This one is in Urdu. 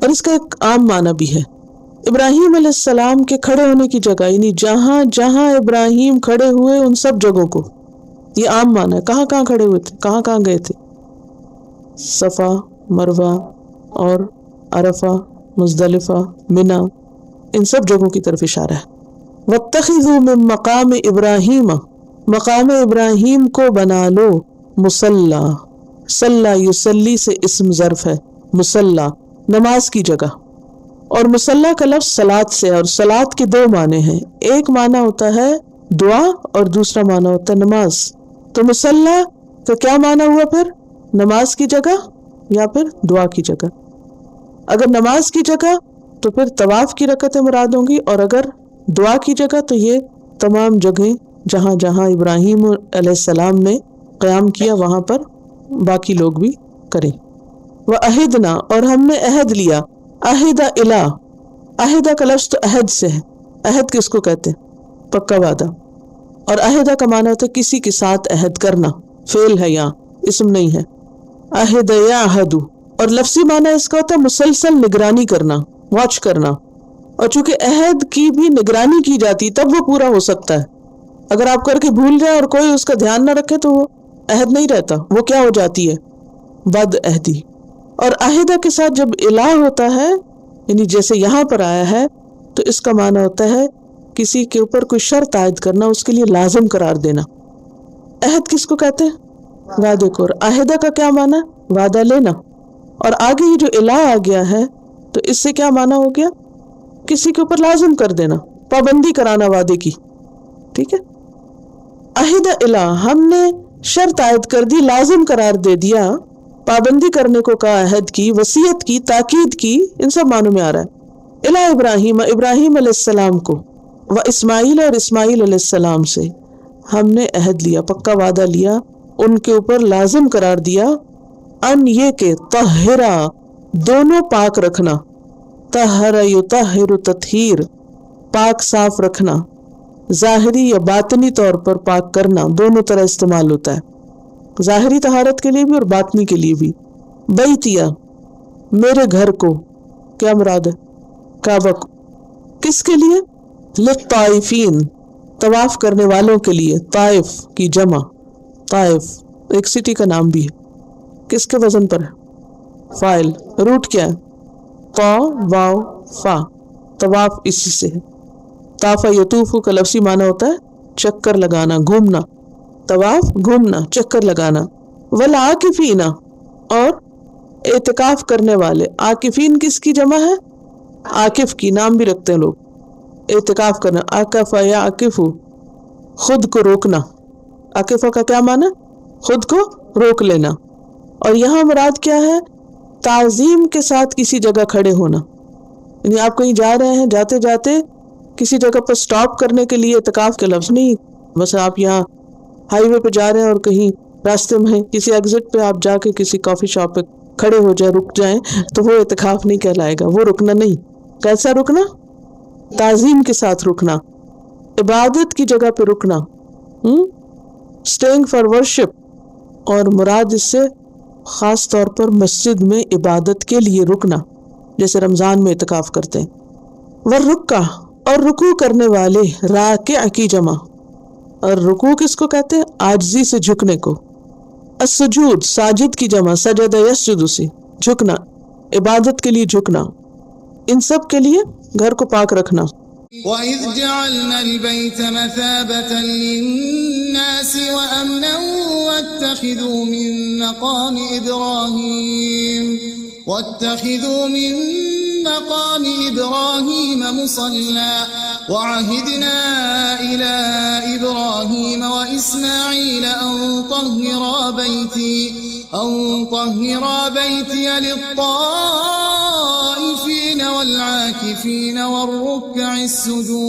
اور اس کا ایک عام معنی بھی ہے. ابراہیم علیہ السلام کے کھڑے ہونے کی جگہ، یعنی جہاں جہاں ابراہیم کھڑے ہوئے ان سب جگہوں کو، یہ عام معنی ہے. کہاں کہاں کھڑے ہوئے تھے، کہاں کہاں گئے تھے؟ صفا، مروہ اور عرفہ، مزدلفہ، منا، ان سب جگہوں کی طرف اشارہ ہے. واتخذوا من مقام ابراہیم، مقام ابراہیم کو بنا لو مصلی. صلی یصلی سے اسم ظرف ہے، مصلی نماز کی جگہ. اور مصلی کا لفظ صلاۃ سے ہے، اور صلاۃ کے دو معنی ہیں. ایک معنی ہوتا ہے دعا اور دوسرا معنی ہوتا ہے نماز. تو مصلی کا کیا معنی ہوا پھر؟ نماز کی جگہ یا پھر دعا کی جگہ. اگر نماز کی جگہ تو پھر طواف کی رکعتیں مراد ہوں گی، اور اگر دعا کی جگہ تو یہ تمام جگہیں جہاں جہاں ابراہیم علیہ السلام نے قیام کیا وہاں پر باقی لوگ بھی کریں. وَأَهِدْنَا، اور ہم نے عہد لیا. عہد الہ، عہد کا لفظ تو عہد سے ہے. عہد کس کو کہتے ہیں؟ پکا وعدہ. اور عہدہ کا معنی ہوتا ہے کسی کے ساتھ عہد کرنا، فعل ہے یہاں، اسم نہیں ہے. عہد یعہد، اور لفظی معنی اس کا ہوتا ہے مسلسل نگرانی کرنا، واچ کرنا. اور چونکہ عہد کی بھی نگرانی کی جاتی تب وہ پورا ہو سکتا ہے. اگر آپ کر کے بھول جائیں اور کوئی اس کا دھیان نہ رکھے تو وہ عہد نہیں رہتا، وہ کیا ہو جاتی ہے؟ بد عہدی. اور عہدہ کے ساتھ جب الہ ہوتا ہے، یعنی جیسے یہاں پر آیا ہے، تو اس کا معنی ہوتا ہے کسی کے اوپر کوئی شرط عائد کرنا، اس کے لیے لازم قرار دینا. عہد کس کو کہتے ہیں؟ وعدے کو. اور عہدہ کا کیا معنی؟ وعدہ لینا. اور آگے یہ جو الہ آ گیا ہے تو اس سے کیا معنی ہو گیا؟ کسی کے اوپر لازم کر دینا، پابندی کرانا وعدے کی. ٹھیک ہے. عہد الہ، ہم نے شرط عائد کر دی، لازم قرار دے دیا، پابندی کرنے کو کہا، عہد کی، وصیت کی، تاکید کی، ان سب معنوں میں آ رہا ہے. الہ ابراہیم، ابراہیم علیہ السلام کو، و اسماعیل، اور اسماعیل علیہ السلام سے ہم نے عہد لیا، پکا وعدہ لیا، ان کے اوپر لازم قرار دیا. ان یہ کہ طہرا، دونوں پاک رکھنا. طہر یطہر تطہیر، پاک صاف رکھنا، ظاہری یا باطنی طور پر پاک کرنا، دونوں طرح استعمال ہوتا ہے، ظاہری طہارت کے لیے بھی اور باطنی کے لیے بھی. بیتیا، میرے گھر کو، کیا مراد ہے؟ کعبہ کو. کس کے لیے؟ للطائفین، طواف کرنے والوں کے لیے. طائف کی جمع، طائف ایک سٹی کا نام بھی ہے. کس کے وزن پر ہے؟ فاعل. روٹ کیا ہے؟ طا واو فا، طواف اسی سے ہے. طاف یطوف کا لفظی معنی ہوتا ہے چکر لگانا، گھومنا. طواف گھومنا، چکر لگانا. والعاکفین، اور اعتکاف کرنے والے. عاکفین کس کی جمع ہے؟ عاکف کی، نام بھی رکھتے ہیں لوگ. اعتکاف کرنا، عاکف یا عاکف، خود کو روکنا. عاکفہ کا کیا معنی؟ خود کو روک لینا. اور یہاں مراد کیا ہے؟ تعظیم کے ساتھ کسی جگہ کھڑے ہونا. یعنی آپ کہیں جا رہے ہیں، جاتے جاتے کسی جگہ پر سٹاپ کرنے کے لیے اعتکاف کے لفظ نہیں. بس آپ یہاں ہائی وے پہ جا رہے ہیں اور کہیں راستے میں کسی ایگزٹ پہ آپ جا کے کسی کافی شاپ پہ کھڑے ہو جائیں، رک جائیں، تو وہ اعتکاف نہیں کہلائے گا. وہ رکنا نہیں. کیسا رکنا؟ تعظیم کے ساتھ رکنا، عبادت کی جگہ پہ رکنا. Staying for worship. اور مراد اس سے خاص طور پر مسجد میں عبادت کے لیے رکنا، جیسے رمضان میں اعتکاف کرتے ہیں. والرکع، اور رکوع کرنے والے. راکع کی جمع. اور رکوع کس کو کہتے ہیں؟ عاجزی سے جھکنے کو. السجود، ساجد کی جمع، سجد یسجد سے جھکنا، عبادت کے لیے جھکنا. ان سب کے لیے گھر کو پاک رکھنا. وَإِذْ جَعَلْنَا الْبَيْتَ مَثَابَةً لِلنَّاسِ وَأَمْنًا وَاتَّخِذُوا مِن مَّقَامِ إِبْرَاهِيمَ مُصَلًّى وَعَهِدْنَا إِلَىٰ إِبْرَاهِيمَ وَإِسْمَاعِيلَ أَن طَهِّرَا بَيْتِيَ لِلطَّائِفِينَ وَالْعَاكِفِينَ وَالرُّكَّعِ السُّجُودِ.